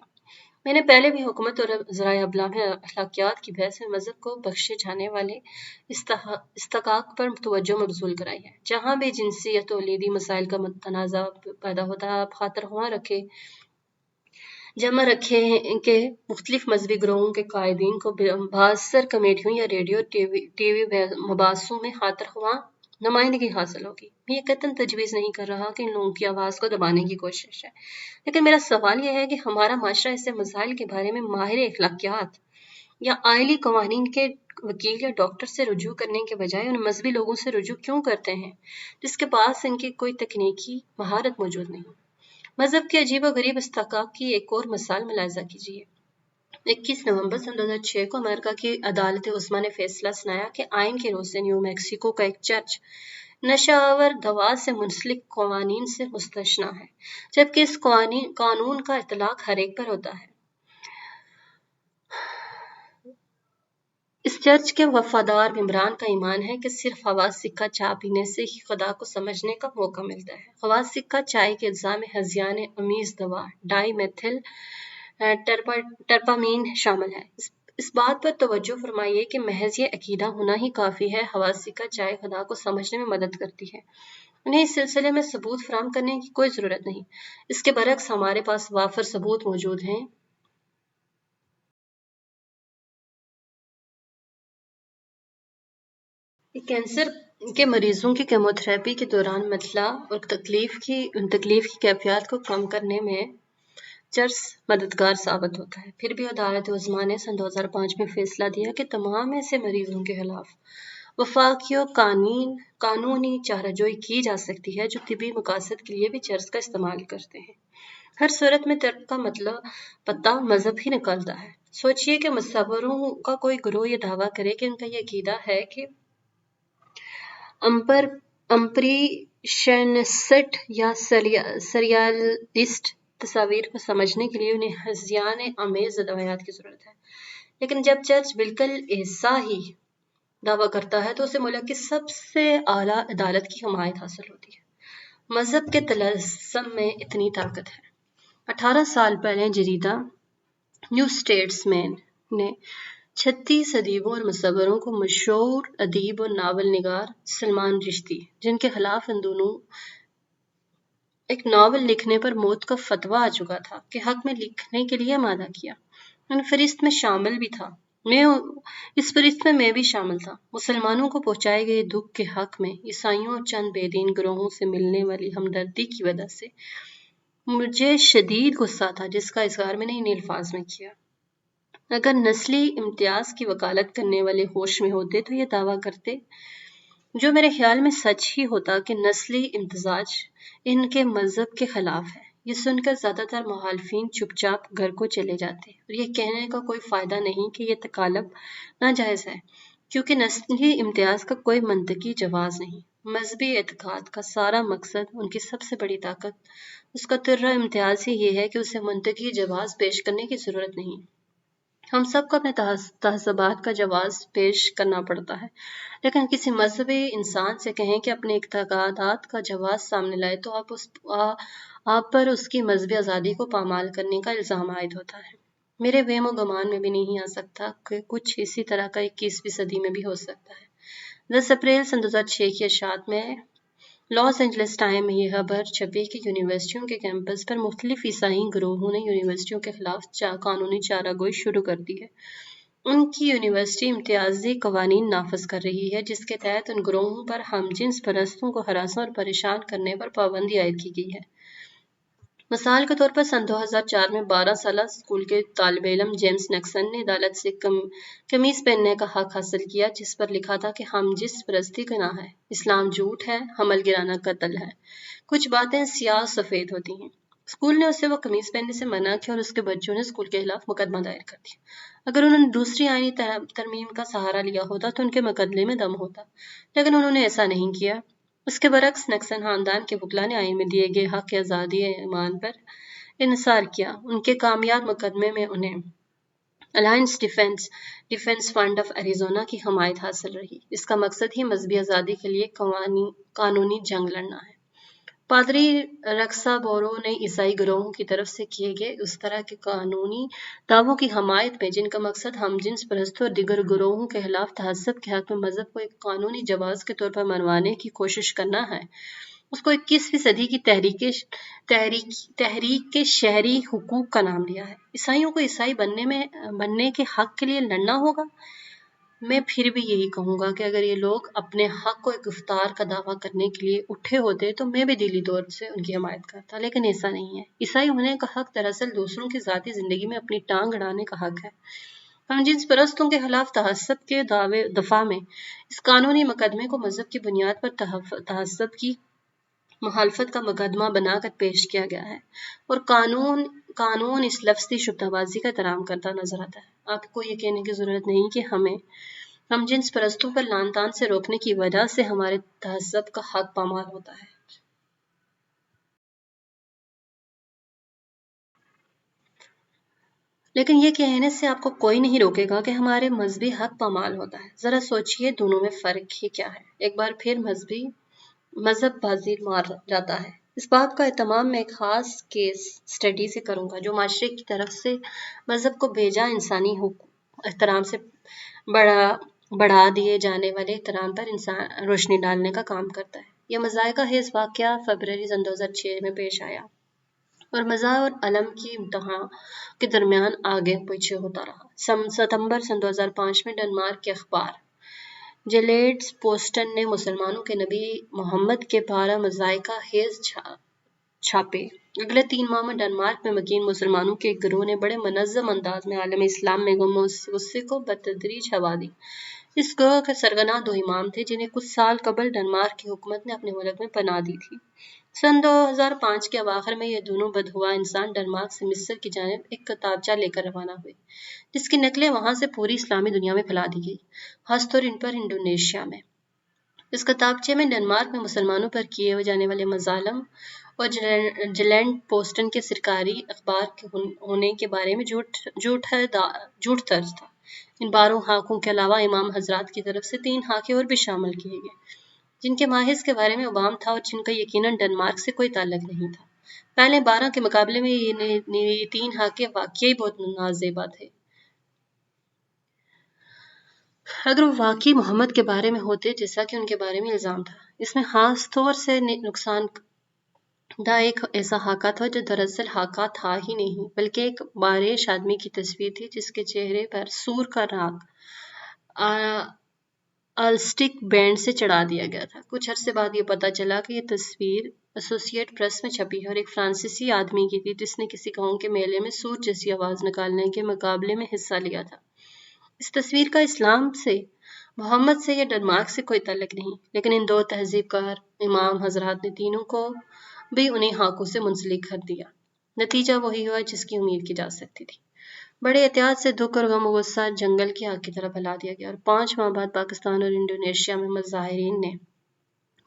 میں نے پہلے بھی حکومت اور ذرائع ابلاغ میں اخلاقیات کی بحث میں مذہب کو بخشے جانے والے استحقاق پر توجہ مبذول کرائی ہے۔ جہاں بھی جنسی یا تولیدی مسائل کا تنازع پیدا ہوتا ہے، آپ خاطر خواہ جمع رکھے کہ مختلف مذہبی گروہوں کے قائدین کو بااثر کمیٹیوں یا ریڈیو ٹی وی مباحثوں میں خاطر خواہ نمائندگی حاصل ہوگی۔ میں یہ قطعاً تجویز نہیں کر رہا کہ ان لوگوں کی آواز کو دبانے کی کوشش ہے، لیکن میرا سوال یہ ہے کہ ہمارا معاشرہ ایسے مسائل کے بارے میں ماہر اخلاقیات یا آئلی قوانین کے وکیل یا ڈاکٹر سے رجوع کرنے کے بجائے ان مذہبی لوگوں سے رجوع کیوں کرتے ہیں جس کے پاس ان کی کوئی تکنیکی مہارت موجود نہیں؟ مذہب کے عجیب و غریب استحقاق کی ایک اور مثال ملاحظہ کیجیے۔ 21 نومبر سن 2006 کو امریکہ کی عدالت عظمیٰ نے فیصلہ سنایا کہ آئین کے روز سے نیو میکسیکو کا ایک چرچ نشہ آور دوا سے منسلک قوانین سے مستثنیٰ ہے، جبکہ اس قانون کا اطلاق ہر ایک پر ہوتا ہے۔ اس چرچ کے وفادار ممبران کا ایمان ہے کہ صرف خواص سکہ چائے پینے سے ہی خدا کو سمجھنے کا موقع ملتا ہے۔ خواص سکہ چائے کے اجزاء میں ہذیان آمیز دوا ڈائی میتھل ٹرپامین شامل ہے۔ اس بات پر توجہ فرمائیے کہ محض یہ عقیدہ ہونا ہی کافی ہے۔ خواص سکہ چائے خدا کو سمجھنے میں مدد کرتی ہے، انہیں اس سلسلے میں ثبوت فراہم کرنے کی کوئی ضرورت نہیں۔ اس کے برعکس ہمارے پاس وافر ثبوت موجود ہیں۔ کینسر کے مریضوں کی کیموتھراپی کے دوران مطلع اور تکلیف کی کیفیات کو کم کرنے میں چرس مددگار ثابت ہوتا ہے۔ پھر بھی عدالت عظمیٰ نے سن 2005 میں فیصلہ دیا کہ تمام ایسے مریضوں کے خلاف وفاقی و قانونی چارہ جوئی کی جا سکتی ہے جو طبی مقاصد کے لیے بھی چرس کا استعمال کرتے ہیں۔ ہر صورت میں ترک کا پتہ مذہب ہی نکلتا ہے۔ سوچئے کہ مصوروں کا کوئی گروہ یہ دعویٰ کرے کہ ان کا یہ عقیدہ ہے کہ امپریشنسٹ یا سریالسٹ تصاویر کو سمجھنے کے لیے انہیں ہذیان آمیز ادویات کی ضرورت ہے، لیکن جب چرچ بالکل ایسا ہی دعویٰ کرتا ہے تو اسے ملک کی سب سے اعلیٰ عدالت کی حمایت حاصل ہوتی ہے۔ مذہب کے طلسم میں اتنی طاقت ہے۔ 18 سال پہلے جریدہ نیو اسٹیٹس مین نے 36 ادیبوں اور مصوروں کو مشہور ادیب اور ناول نگار سلمان رشدی، جن کے خلاف ان دنوں ایک ناول لکھنے پر موت کا فتویٰ آ چکا تھا، کے حق میں لکھنے کے لیے آمادہ کیا۔ ان فہرست میں شامل بھی تھا میں اس فہرست میں بھی شامل تھا۔ مسلمانوں کو پہنچائے گئے دکھ کے حق میں عیسائیوں اور چند بے دین گروہوں سے ملنے والی ہمدردی کی وجہ سے مجھے شدید غصہ تھا، جس کا اظہار میں نے ان الفاظ میں کیا۔ اگر نسلی امتیاز کی وکالت کرنے والے ہوش میں ہوتے تو یہ دعویٰ کرتے، جو میرے خیال میں سچ ہی ہوتا، کہ نسلی امتزاج ان کے مذہب کے خلاف ہے۔ یہ سن کر زیادہ تر مخالفین چپ چاپ گھر کو چلے جاتے اور یہ کہنے کا کوئی فائدہ نہیں کہ یہ تکالب ناجائز ہے، کیونکہ نسلی امتیاز کا کوئی منطقی جواز نہیں۔ مذہبی اعتقاد کا سارا مقصد، ان کی سب سے بڑی طاقت، اس کا ترہ امتیاز ہی یہ ہے کہ اسے منطقی جواز پیش کرنے کی ضرورت نہیں۔ ہم سب کو اپنے تہذیبات کا جواز پیش کرنا پڑتا ہے، لیکن کسی مذہبی انسان سے کہیں کہ اپنے اعتقادات کا جواز سامنے لائے تو آپ پر اس کی مذہبی آزادی کو پامال کرنے کا الزام عائد ہوتا ہے۔ میرے وہم و گمان میں بھی نہیں آ سکتا کہ کچھ اسی طرح کا 21ویں صدی میں بھی ہو سکتا ہے۔ 10 اپریل سن 2006 کی اشاعت میں لاس اینجلس ٹائم میں یہ خبر چھپی کہ یونیورسٹیوں کے کیمپس پر مختلف عیسائی گروہوں نے یونیورسٹیوں کے خلاف قانونی چارہ گوئی شروع کر دی ہے۔ ان کی یونیورسٹی امتیازی قوانین نافذ کر رہی ہے، جس کے تحت ان گروہوں پر ہم جنس پرستوں کو ہراساں اور پریشان کرنے پر پابندی عائد کی گئی ہے۔ مثال کے طور پر سن 2004 میں 12 سالہ اسکول کے طالب علم جیمز نکسن نے عدالت سے قمیص پہننے کا حق حاصل کیا، جس پر لکھا تھا کہ ہم جنس پرستی گناہ ہے، اسلام جھوٹ ہے، حمل گرانہ قتل ہے۔ کچھ باتیں سیاہ سفید ہوتی ہیں۔ اسکول نے اسے وہ قمیص پہننے سے منع کیا اور اس کے بچوں نے اسکول کے خلاف مقدمہ دائر کر دیا۔ اگر انہوں نے دوسری آئینی ترمیم کا سہارا لیا ہوتا تو ان کے مقدمے میں دم ہوتا، لیکن انہوں نے ایسا نہیں کیا۔ اس کے برعکس نکسن خاندان کے وکلاء نے آئین میں دیے گئے حق آزادی ایمان پر انحصار کیا۔ ان کے کامیاب مقدمے میں انہیں alliance defence fund of Arizona کی حمایت حاصل رہی۔ اس کا مقصد ہی مذہبی آزادی کے لیے قانونی جنگ لڑنا ہے۔ پادری رکسا بورو نے عیسائی گروہوں کی طرف سے کیے گئے اس طرح کے قانونی دعووں کی حمایت میں، جن کا مقصد ہم جنس پرستوں اور دیگر گروہوں کے خلاف تہذب کے حق میں مذہب کو ایک قانونی جواز کے طور پر منوانے کی کوشش کرنا ہے، اس کو 21ویں صدی کی تحریک شہری حقوق کا نام دیا ہے۔ عیسائیوں کو عیسائی بننے کے حق کے لیے لڑنا ہوگا۔ میں پھر بھی یہی کہوں گا کہ اگر یہ لوگ اپنے حق کو ایک گفتار کا دعویٰ کرنے کے لیے اٹھے ہوتے تو میں بھی دلی طور سے ان کی حمایت کرتا، لیکن ایسا نہیں ہے۔ عیسائی ہونے کا حق دراصل دوسروں کی ذاتی زندگی میں اپنی ٹانگ اڑانے کا حق ہے۔ ہم جنس پرستوں کے خلاف تہذب کے دفاع میں اس قانونی مقدمے کو مذہب کی بنیاد پر تہذب کی مخالفت کا مقدمہ بنا کر پیش کیا گیا ہے، اور قانون اس لفظی شبہ بازی کا احترام کرتا نظر آتا ہے۔ آپ کو یہ کہنے کی ضرورت نہیں کہ ہم جنس پرستوں پر لعن طعن سے روکنے کی وجہ سے ہمارے تہذب کا حق پامال ہوتا ہے۔ لیکن یہ کہنے سے آپ کو کوئی نہیں روکے گا کہ ہمارے مذہبی حق پامال ہوتا ہے۔ ذرا سوچئے دونوں میں فرق ہی کیا ہے۔ ایک بار پھر مذہب بازی مار جاتا ہے۔ اس بات کا اہتمام میں ایک خاص کیس اسٹڈی سے کروں گا، جو معاشرے کی طرف سے مذہب کو بے جا انسانی احترام سے بڑھا دیے جانے والے احترام پر روشنی ڈالنے کا کام کرتا ہے۔ یہ مضحکہ خیز واقعہ فروری سن 2006 میں پیش آیا اور مذہب اور علم کی انتہا کے درمیان آگے پیچھے ہوتا رہا۔ ستمبر سن 2005 میں ڈنمارک کے اخبار جیلیڈز پوسٹن نے مسلمانوں کے نبی محمد کے پارہ مضحکہ خیز چھاپے۔ اگلے 3 ماہ میں ڈنمارک میں مکین مسلمانوں کے ایک گروہ نے بڑے منظم انداز میں عالم اسلام میں غم و غصے کو بتدریج ہوا دی۔ اس گروہ کے سرگنا 2 امام تھے، جنہیں کچھ سال قبل ڈنمارک کی حکومت نے اپنے ملک میں پناہ دی تھی۔ سن 2005 کے اواخر میں یہ دونوں بدہوا انسان ڈنمارک سے مصر کی جانب ایک کتابچہ لے کر روانہ ہوئے، جس کی نقلیں وہاں سے پوری اسلامی دنیا میں پھیلا دی گئی، خاص طور ان پر انڈونیشیا میں۔ اس کتابچے میں ڈنمارک میں مسلمانوں پر کیے جانے والے مظالم اور جیلینڈ پوسٹن کے سرکاری اخبار ہونے کے بارے میں جھوٹ درج تھا۔ ان 12 خاکوں کے علاوہ امام حضرات کی طرف سے 3 خاکے اور بھی شامل کیے گئے، جن کے ماخذ کے بارے میں ابہام تھا اور جن کا یقیناً ڈنمارک سے کوئی تعلق نہیں تھا۔ پہلے 12 کے مقابلے میں یہ 3 خاکے واقعی بہت نازیبا تھے۔ اگر وہ واقعی محمد کے بارے میں ہوتے جیسا کہ ان کے بارے میں الزام تھا، اس میں خاص طور سے نقصان دا ایک ایسا خاکہ تھا جو دراصل خاکہ تھا ہی نہیں بلکہ ایک بارش آدمی کی تصویر تھی جس کے چہرے پر سور کا راگ آلسٹک بینڈ سے چڑھا دیا گیا تھا۔ کچھ عرصے بعد یہ پتہ چلا کہ یہ تصویر ایسوسیٹ پریس میں چھپی ہے اور ایک فرانسیسی آدمی کی تھی جس نے کسی گاؤں کے میلے میں سور جیسی آواز نکالنے کے مقابلے میں حصہ لیا تھا۔ اس تصویر کا اسلام سے، محمد سے یا ڈنمارک سے کوئی تعلق نہیں، لیکن ان دو تہذیب کار امام حضرات نے تینوں کو بھی انہیں خاکوں سے منسلک کر دیا۔ نتیجہ وہی ہوا جس کی امید کی جا سکتی تھی۔ بڑے احتیاط سے دکھ اور غم و غصہ جنگل کی آگ کی طرح پھیلا دیا گیا اور 5 ماہ بعد پاکستان اور انڈونیشیا میں مظاہرین نے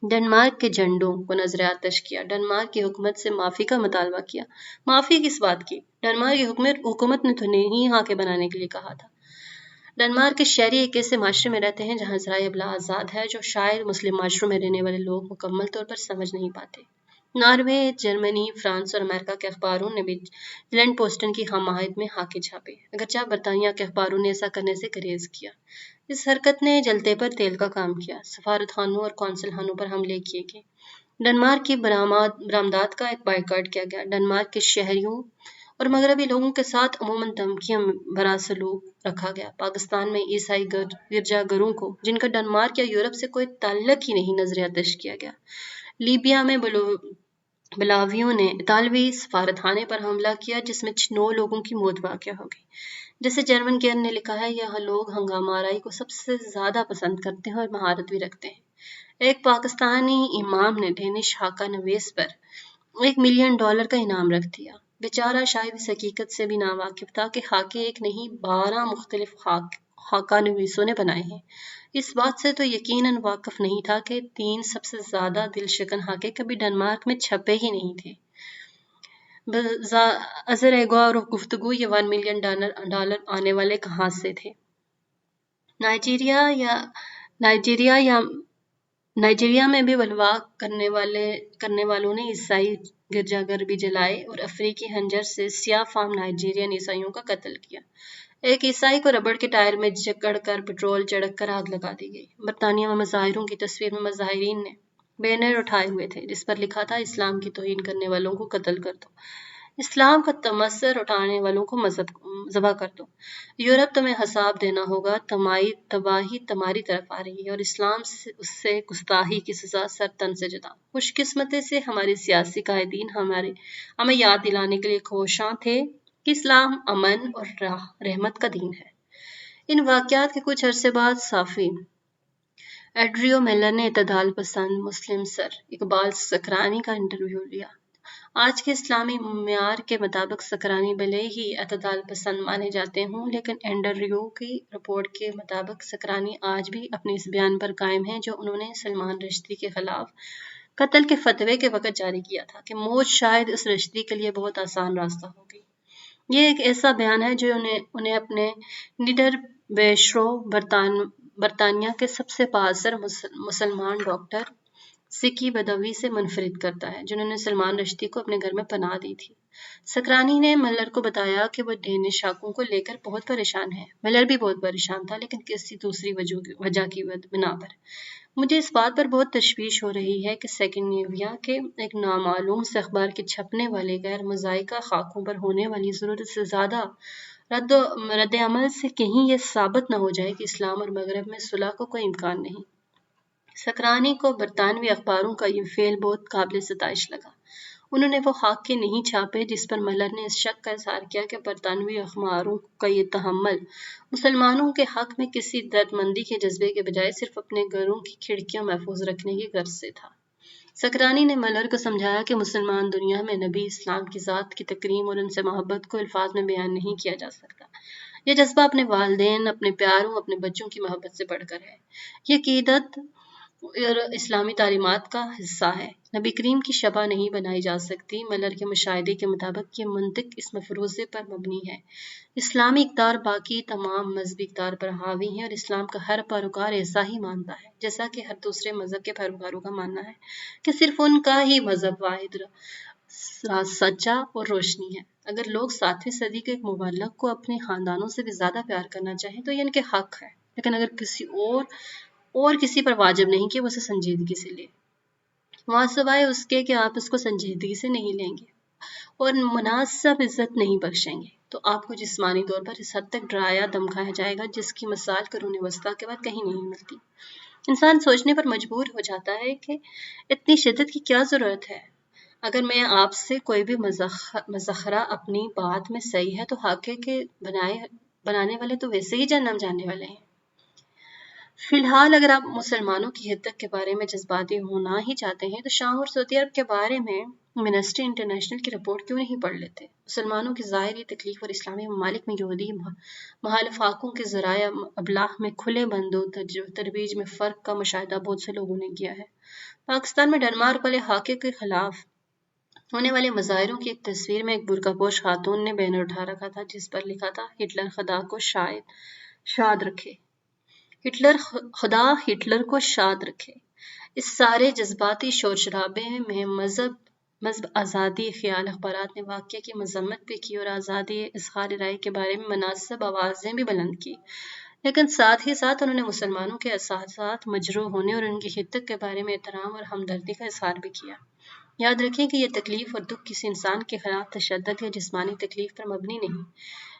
ڈنمارک کے جھنڈوں کو نظر آتش کیا، ڈنمارک کی حکومت سے معافی کا مطالبہ کیا۔ معافی کس بات کی؟ ڈنمارک کی حکومت نے تو نہیں خاکے بنانے کے لیے کہا تھا۔ ڈنمارک کے شہری ایک ایسے معاشرے میں رہتے ہیں جہاں ذرائع ابلاغ آزاد ہے جو شاید مسلم معاشروں میں رہنے والے لوگ مکمل طور پر سمجھ نہیں پاتے۔ ناروے، جرمنی، فرانس اور امریکہ کے اخباروں نے بھی لینڈ پوسٹن کی حمایت میں خاکے چھاپے، اگرچہ برطانیہ کے اخباروں نے ایسا کرنے سے گریز کیا۔ اس حرکت نے جلتے پر تیل کا کام کیا، سفارت خانوں اور قونصل خانوں پر حملے کیے گئے، ڈنمارک کی برآمدات کا ایک بائیکاٹ کیا گیا، ڈنمارک کے شہریوں اور مغربی لوگوں کے ساتھ عموماً دھمکیاں بھرا سلوک رکھا گیا۔ پاکستان میں عیسائی گرجا گھروں کو، جن کا ڈنمارک یا یورپ سے کوئی تعلق ہی نہیں، نظر آتش کیا گیا۔ لیبیا میں بلاویوں نے اطالوی سفارت خانے پر حملہ کیا جس میں 9 لوگوں کی موت واقع ہو گئی۔ جیسے جرمن کیئر نے لکھا ہے، یہاں لوگ ہنگامہ آرائی کو سب سے زیادہ پسند کرتے ہیں اور مہارت بھی رکھتے ہیں۔ ایک پاکستانی امام نے ڈینش خاکہ نویس پر $1 ملین کا انعام رکھ دیا۔ بیچارہ شاید اس حقیقت سے بھی ناواقف تھا کہ خاکے ایک نہیں 12 مختلف خاکہ نویسوں نے بنائے ہیں۔ اس بات سے تو یقیناً واقف نہیں تھا کہ 3 سب سے زیادہ دل شکن خاکے کبھی ڈنمارک میں چھپے ہی نہیں تھے۔ بظاہر اور گفتگو یہ $1 ملین آنے والے کہاں سے تھے؟ نائجیریا میں بھی بلوا کرنے والوں نے عیسائی گرجا گھر بھی جلائے اور افریقی خنجر سے سیاہ فام نائجیرین عیسائیوں کا قتل کیا۔ ایک عیسائی کو ربڑ کے ٹائر میں جکڑ کر پٹرول چھڑک کر آگ لگا دی گئی۔ برطانیہ میں مظاہروں کی تصویر میں مظاہرین نے بینر اٹھائے ہوئے تھے جس پر لکھا تھا، اسلام کی توہین کرنے والوں کو قتل کر دو، اسلام کا تمثر اٹھانے والوں کو ذبح کر دو۔ یورپ تمہیں حساب دینا ہوگا، تباہی تمہاری طرف آ رہی ہے اور اسلام اس سے گستاخی کی سزا سر تن سے جدا۔ خوش قسمتی سے ہمارے سیاسی قائدین ہمیں یاد دلانے کے لیے خواہشاں تھے کہ اسلام امن اور رحمت کا دین ہے۔ ان واقعات کے کچھ عرصے بعد صحافی ایڈریو میلر نے اعتدال پسند مسلم سر اقبال سکرانی کا انٹرویو لیا۔ آج کے اسلامی معیار کے مطابق سکرانی بھلے ہی اعتدال پسند مانے جاتے ہوں، لیکن اینڈریو کی رپورٹ کے مطابق سکرانی آج بھی اپنے اس بیان پر قائم ہیں جو انہوں نے سلمان رشدی کے خلاف قتل کے فتوے کے وقت جاری کیا تھا کہ موت شاید اس رشدی کے لیے بہت آسان راستہ ہوگی۔ یہ ایک ایسا بیان ہے جو انہیں اپنے نڈر بیشرو برطانیہ کے سب سے بااثر مسلمان ڈاکٹر سکی بدوی سے منفرد کرتا ہے، جنہوں نے سلمان رشدی کو اپنے گھر میں پناہ دی تھی۔ سکرانی نے ملر کو بتایا کہ وہ ڈینش خاکوں کو لے کر بہت پریشان ہے۔ ملر بھی بہت پریشان تھا، لیکن کسی دوسری وجہ کی بنا پر۔ مجھے اس بات پر بہت تشویش ہو رہی ہے کہ سکینڈینیویا کے ایک نامعلوم سے اخبار کے چھپنے والے غیر مضحکہ خاکوں پر ہونے والی ضرورت سے زیادہ رد عمل سے کہیں یہ ثابت نہ ہو جائے کہ اسلام اور مغرب میں صلح کا کوئی امکان نہیں۔ سکرانی کو برطانوی اخباروں کا یہ فعل بہت قابل ستائش لگا۔ انہوں نے وہ خاکے نہیں چھاپے جس پر ملر نے اس شک کا اظہار کیا کہ برطانوی اخباروں کا یہ تحمل مسلمانوں کے حق میں کسی دردمندی کے جذبے کے بجائے صرف اپنے گھروں کی کھڑکیاں محفوظ رکھنے کی غرض سے تھا۔ سکرانی نے ملر کو سمجھایا کہ مسلمان دنیا میں نبی اسلام کی ذات کی تکریم اور ان سے محبت کو الفاظ میں بیان نہیں کیا جا سکتا۔ یہ جذبہ اپنے والدین، اپنے پیاروں، اپنے بچوں کی محبت سے بڑھ کر ہے۔ یہ عقیدت اسلامی تعلیمات کا حصہ ہے۔ نبی کریم کی شبح نہیں بنائی جا سکتی۔ ملر کے مشاہدے کے مطابق یہ منطق اس مفروضے پر مبنی ہے، اسلامی اقدار باقی تمام مذہبی اقدار پر حاوی ہیں اور اسلام کا ہر پیروکار ایسا ہی مانتا ہے، جیسا کہ ہر دوسرے مذہب کے پیروکاروں کا ماننا ہے کہ صرف ان کا ہی مذہب واحد سچا اور روشنی ہے۔ اگر لوگ 7ویں صدی کے ایک مبلغ کو اپنے خاندانوں سے بھی زیادہ پیار کرنا چاہیں تو یہ ان کے حق ہے، لیکن اگر کسی پر واجب نہیں کہ وہ اسے سنجیدگی سے لے۔ وہاں سوائے اس کے کہ آپ اس کو سنجیدگی سے نہیں لیں گے اور مناسب عزت نہیں بخشیں گے تو آپ کو جسمانی طور پر اس حد تک ڈرایا دمکایا جائے گا جس کی مثال قرون وسطیٰ کے بعد کہیں نہیں ملتی۔ انسان سوچنے پر مجبور ہو جاتا ہے کہ اتنی شدت کی کیا ضرورت ہے؟ اگر میں آپ سے کوئی بھی مذخرہ اپنی بات میں صحیح ہے تو حقے کے بنانے والے تو ویسے ہی جہنم جانے والے ہیں۔ فی الحال اگر آپ مسلمانوں کی حدت کے بارے میں جذباتی ہونا ہی چاہتے ہیں تو شام اور سعودی عرب کے بارے میں منسٹری انٹرنیشنل کی رپورٹ کیوں نہیں پڑھ لیتے؟ مسلمانوں کی ظاہری تکلیف اور اسلامی ممالک میں یہودی مخالفاقوں کے ذرائع ابلاغ میں کھلے بند و ترویج میں فرق کا مشاہدہ بہت سے لوگوں نے کیا ہے۔ پاکستان میں ڈنمارک والے حاکے کے خلاف ہونے والے مظاہروں کی ایک تصویر میں ایک برقع پوش خاتون نے بینر اٹھا رکھا تھا جس پر لکھا تھا ہٹلر خدا کو شاد رکھے۔ خدا ہٹلر کو شاد رکھے۔ اس سارے جذباتی شور شرابے میں مذہب آزادی خیال اخبارات نے واقعے کی مذمت بھی کی اور آزادی اظہار رائے کے بارے میں مناسب آوازیں بھی بلند کی، لیکن ساتھ ہی ساتھ انہوں نے مسلمانوں کے احساسات مجروح ہونے اور ان کی حدت کے بارے میں احترام اور ہمدردی کا اظہار بھی کیا۔ یاد رکھیں کہ یہ تکلیف اور دکھ کسی انسان کے خلاف تشدد یا جسمانی تکلیف پر مبنی نہیں،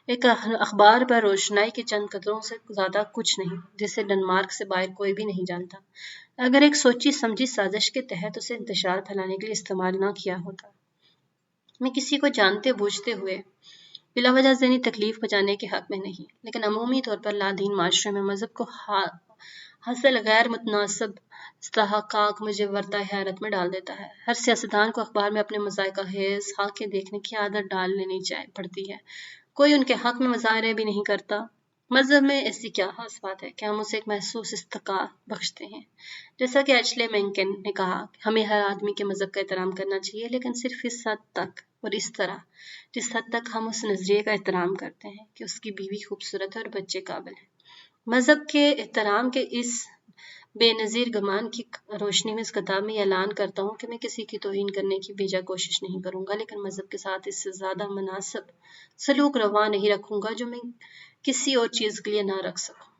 ایک اخبار پر روشنائی کے چند قطروں سے زیادہ کچھ نہیں جسے ڈنمارک سے باہر کوئی بھی نہیں جانتا، اگر ایک سوچی سمجھی سازش کے تحت اسے انتشار پھیلانے کے لیے استعمال نہ کیا ہوتا۔ میں کسی کو جانتے بوجھتے ہوئے بلا وجہ ذہنی تکلیف پہنچانے کے حق میں نہیں، لیکن عمومی طور پر لادین معاشرے میں مذہب کو حاصل غیر متناسب استحقاق مجھے ورطہ حیرت میں ڈال دیتا ہے۔ ہر سیاستدان کو اخبار میں اپنے مذائقہ خیز خاکے دیکھنے کی عادت ڈال لینی پڑتی ہے، کوئی ان کے حق میں مظاہرے بھی نہیں کرتا۔ مذہب میں ایسی کیا خاص بات ہے کہ ہم اسے ایک محسوس استحقاق بخشتے ہیں؟ جیسا کہ ایشلے مینکن نے کہا، ہمیں ہر آدمی کے مذہب کا احترام کرنا چاہیے، لیکن صرف اس حد تک اور اس طرح جس حد تک ہم اس نظریے کا احترام کرتے ہیں کہ اس کی بیوی خوبصورت ہے اور بچے قابل ہیں۔ مذہب کے احترام کے اس بے نظیر گمان کی روشنی میں اس کتاب میں یہ اعلان کرتا ہوں کہ میں کسی کی توہین کرنے کی بیجا کوشش نہیں کروں گا، لیکن مذہب کے ساتھ اس سے زیادہ مناسب سلوک روا نہیں رکھوں گا جو میں کسی اور چیز کے لیے نہ رکھ سکوں۔